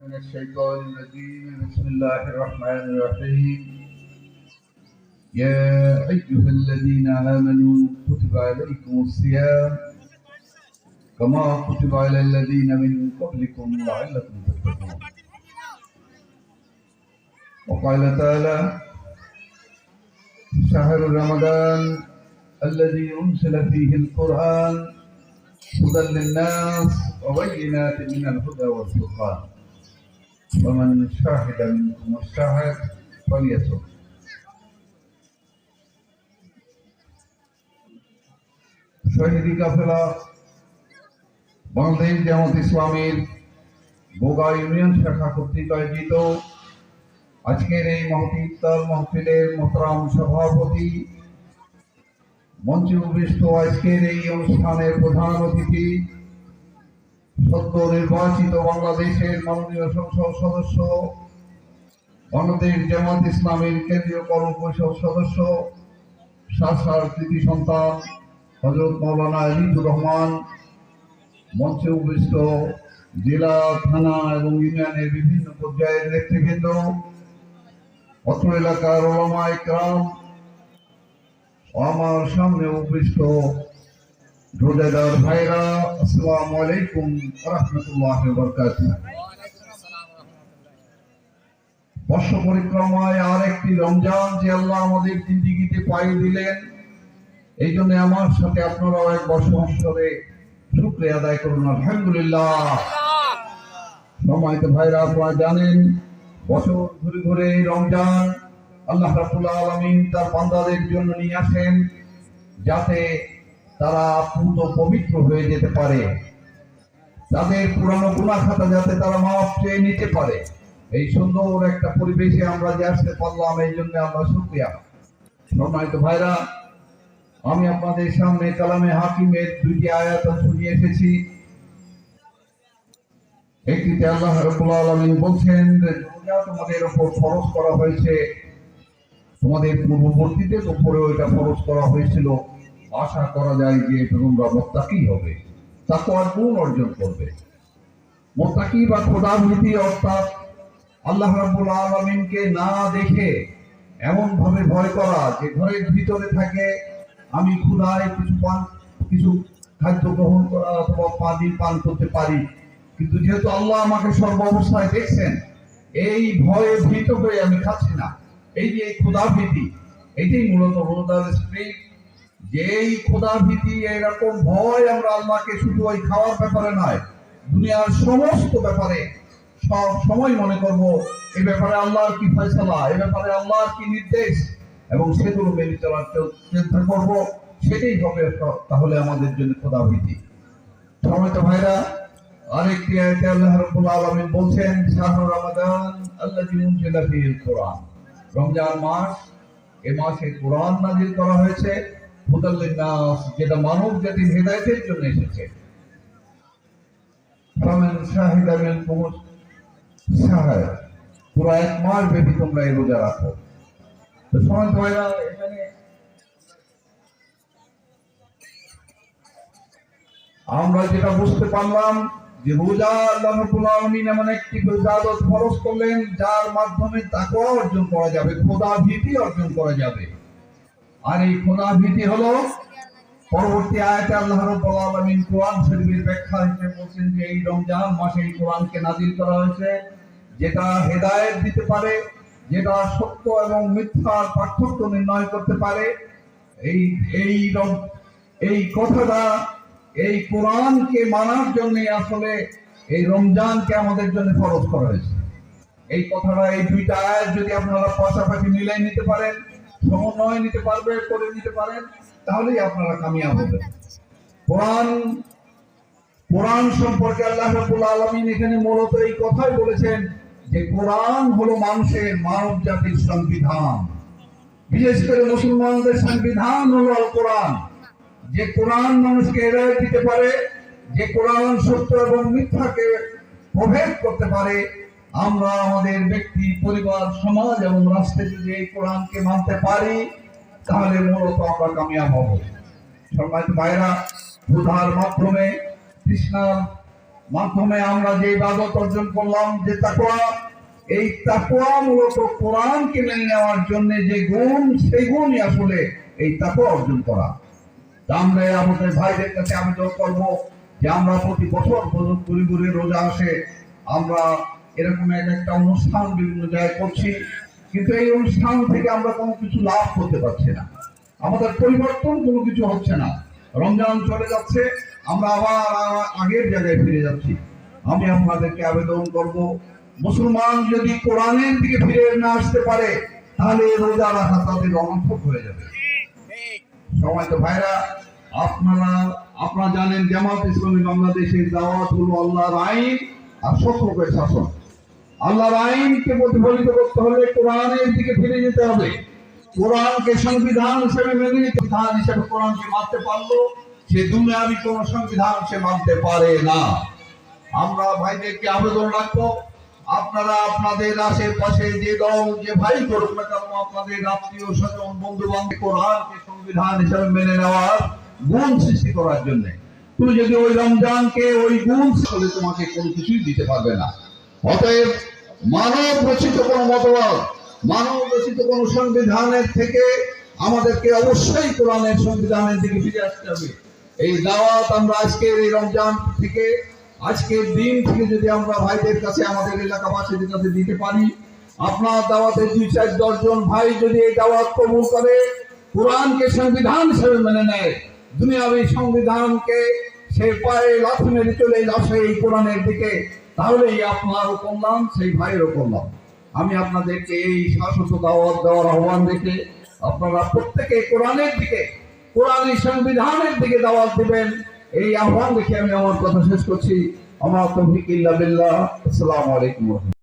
من الشيطان الرجيم بسم الله الرحمن الرحيم يا أيها الذين آمنوا كتب عليكم الصيام كما كتب على الذين من قبلكم لعلكم تتقون وقال تعالى شهر رمضان الذي أنزل فيه القرآن هدى للناس وبينات من الهدى والفرقان ومن شهد منكم الشهر فليصم শহীদি কাফেলা বাংলাদেশ জামাত ইসলামের বোগা ইউনিয়ন শাখা কর্তৃক আয়োজিত আজকের এই মহতী ইফতার মাহফিলের মোহতারাম সভাপতি, মঞ্চে উপবিষ্ট আজকের এই অনুষ্ঠানের প্রধান অতিথি, সদ্য নির্বাচিত বাংলাদেশের মাননীয় সংসদ সদস্য, বাংলাদেশ জামাত ইসলামের কেন্দ্রীয় কর্ম পরিষদ সদস্য, শাসার কৃতি সন্তান হযরত মাওলানা আলিদুর রহমান, মঞ্চে উপবিষ্ট জেলা, থানা এবং ইউনিয়নের বিভিন্ন পর্যায়ের নেতৃবৃন্দ, অত্র এলাকার ওলামা ইকরাম, আমার সামনে উপবিষ্ট রোজাদার ভাইরা, আসসালামু আলাইকুম ওয়া রাহমাতুল্লাহি ওয়া বারাকাতুহু। বর্ষ পরিক্রমায় আর একটি রমজান যে আল্লাহ আমাদের জিন্দেগিতে পাইয়ে দিলেন, এই জন্য আমার সাথে আপনারাও এক বর্ষরে শুকরিয়া আদায় করুন, আলহামদুলিল্লাহ। সম্মানিত ভাইরা, আপনারা জানেন বছর ঘুরে ঘুরে এই রমজান আল্লাহ রাব্বুল আলামিন তার বান্দাদের জন্য নিয়ে আসেন যাতে তারা পূর্ণ পবিত্র হয়ে যেতে পারে, তাদের পুরানো গুনাহ খাতা যাতে তারা মাফ চেয়ে নিতে পারে। এই সুন্দর একটা পরিবেশে আমরা যে আসতে পারলাম, এই জন্য আমরা শুকরিয়া। সম্মানিত ভাইরা, আমি আপনাদের সামনে কালামে হাকিমের দুইটি আয়াত শুনিয়ে এসেছি। একটিতে আল্লাহ রাব্বুল আলামিন বলছেন যে রোজা তোমাদের উপর ফরজ করা হয়েছে, তোমাদের পূর্ববর্তীদের উপরেও এটা ফরজ করা হয়েছিল, আশা করা যায় যে তোমরা মুত্তাকি হবে, তাকওয়ার গুণ অর্জন করবে। মুত্তাকি বা খোদাভীতি অর্থাৎ আল্লাহ রাব্বুল আলামিনকে না দেখে এমন ভাবে ভয় করা যে ঘরের ভিতরে থাকে আমি ক্ষুধায় কিছু খাদ্য গ্রহণ করা অথবা পানি পান করতে পারি, কিন্তু যেহেতু আল্লাহ আমাকে সর্ব অবস্থায় দেখছেন, এই ভয়ে ভীত হয়ে আমি খাচ্ছি না। এই যে ক্ষুধাভীতি, এটাই মূলত রোজার স্পিরিট। যে এই ক্ষুধাভীতি, এরকম ভয় আমরা আল্লাহকে শুধু ওই খাওয়ার ব্যাপারে নয়, দুনিয়ার সমস্ত ব্যাপারে সব সময় মনে করব এই ব্যাপারে আল্লাহর কি ফয়সালা, এই ব্যাপারে আল্লাহর কি নির্দেশ, এবং সেগুলো মেনে চলার চেষ্টা করব, সেটাই হবে তাহলে আমাদের জন্য ক্ষুধাভীতি। সম্মানিত ভাইরা, আরেকটি আয়াতে আল্লাহ রাব্বুল আলামিন বলছেন শাহরু রমাদান আল্লাযী উনজিলা ফীহিল কুরআন, রমজান মাস, এই মাসে কোরআন নাযিল করা হয়েছে, হুদাল লিন-নাস, যেটা মানব জাতির হেদায়েতের জন্য এসেছে। ফামান শাহিদা মিনকুম শাহর, পুরো এক মাস ব্যাপী তোমরা এই রোজা রাখো। তো সম্মানিত ভাইরা, এখানে আমরা যেটা বুঝতে পারলাম যে রোজা আল্লাহ রাব্বুল আলামিন এমন একটি ইবাদত ফরজ করলেন যার মাধ্যমে তাকওয়া অর্জন করা যাবে, খোদাভীতি অর্জন করা যাবে। আর এই খোদাভীতি হলো পরবর্তী আয়াতে আল্লাহ রাব্বুল আলামিন কোরআন শরীফের ব্যাখ্যা হিসেবে বলছেন যে এই রমজান মাসে এই কোরআনকে নাযিল করা হয়েছে যেটা হেদায়েত দিতে পারে, যেটা সত্য এবং মিথ্যার পার্থক্য নির্ণয় করতে পারে। এই কথাটা, এই কোরআনকে মানার জন্য আসলে এই রমজানকে আমাদের জন্য ফরজ করা হয়েছে। এই কথাটা, এই দুইটা আয়াত যদি আপনারা পাশাপাশি মিলাই নিতে পারেন, সমন্বয় করে নিতে পারেন, তাহলেই আপনারা কামিয়াব হবেন। কোরআন সম্পর্কে আল্লাহ রাব্বুল আলামিন এখানে মূলত এই কথাই বলেছেন যে কোরআন হলো মানব জাতির সংবিধান, বিশেষ করে মুসলমানদের সংবিধান হলো আল কোরআন। যে কোরআন মানুষকে হেদায়েত দিতে পারে, যে কোরআন সত্য এবং মিথ্যাকে প্রভেদ করতে পারে, আমরা আমাদের ব্যক্তি, পরিবার, সমাজ এবং রাষ্ট্রে যদি এই কোরআনকে মানতে পারি, তাহলে মূলত আমরা কামিয়াব হব। সম্মানিত ভাইরা, ক্ষুধার মাধ্যমে, তৃষ্ণার মাধ্যমে আমরা যে ইবাদত অর্জন করলাম, যে তাকওয়া, এই তাকওয়া মূলত কোরআনকে মেনে নেওয়ার জন্য যে গুণ, সেই গুণই আসলে এই তাকওয়া অর্জন করা। আমরা আমাদের ভাইদের কাছে আবেদন করব যে আমরা প্রতি বছর ঘুরে রোজা আসে, আমরা এরকম একটা অনুষ্ঠান বিভিন্ন জায়গায় করছি, কিন্তু এই অনুষ্ঠান থেকে আমরা কোনো কিছু লাভ করতে পারছি না, আমাদের পরিবর্তন কোনো কিছু হচ্ছে না। রমজান চলে যাচ্ছে, আমরা আবার আগের জায়গায় ফিরে যাচ্ছি। আমি আপনাদেরকে আবেদন করব, মুসলমান যদি কোরআনের দিকে ফিরে না আসতে পারে, তাহলে রোজা রাখা তাদের অনর্থক হয়ে যাবে। সময় তো ভাইরা, আপনারা জানেন জামাত ইসলামী বাংলাদেশের দাওয়াত হলো আল্লাহর আইন আর সৎলোকের শাসন। আল্লাহর আইনকে প্রতিফলিত করতে হলে কোরআনের দিকে ফিরে যেতে হবে। কোরআনকে সংবিধান হিসেবে মেনে নিতে, বিধান হিসেবে কোরআনকে মানতে পারলো, সে দুনিয়াবি কোন সংবিধান সে মানতে পারে না। আমরা ভাইদেরকে আবেদন রাখবো, আপনারা আপনাদের আশেপাশে যে দল, যে ভাই করুক না কেন, আপনাদের আত্মীয় স্বজন, বন্ধু বান্ধব কোরআনকে সংবিধান হিসেবে মেনে নেওয়ার গুণ সৃষ্টি করার জন্য। তুমি যদি ওই রমজানকে ওই গুণ, তাহলে তোমাকে কোনো কিছুই দিতে পারবে না। অতএব মানব রচিত কোন মতবাদ, মানব রচিত কোন সংবিধানের থেকে আমাদেরকে অবশ্যই কোরআনের সংবিধানের দিকে ফিরে আসতে হবে। এই দাওয়াত আমরা আজকের এই রমজান থেকে, আজকের দিন থেকে যদি আমরা ভাইদের কাছে, আমাদের এলাকাবাসীদের কাছে দিতে পারি, আপনার দাওয়াতের 2-4-10 জন ভাই যদি এই দাওয়াত কবুল করে, কোরআনকে সংবিধান হিসেবে মেনে নেয়, দুনিয়াবী সংবিধানকে সে পায়ে লাথি মেরে চলে আসে এই কোরআনের দিকে, তাহলেই আপনারও কল্যাণ, সেই ভাইয়েরও কল্যাণ। আমি আপনাদেরকে এই শাশ্বত দাওয়াত দেওয়ার আহ্বান রেখে আপনারা প্রত্যেকে কোরআনের দিকে, কোরআনী সংবিধানের দিকে দাওয়াত দিবেন, এই আহ্বান রেখে আমি আমার কথা শেষ করছি। আমার তৌফিক ইল্লা বিল্লাহ। আসসালামু আলাইকুম।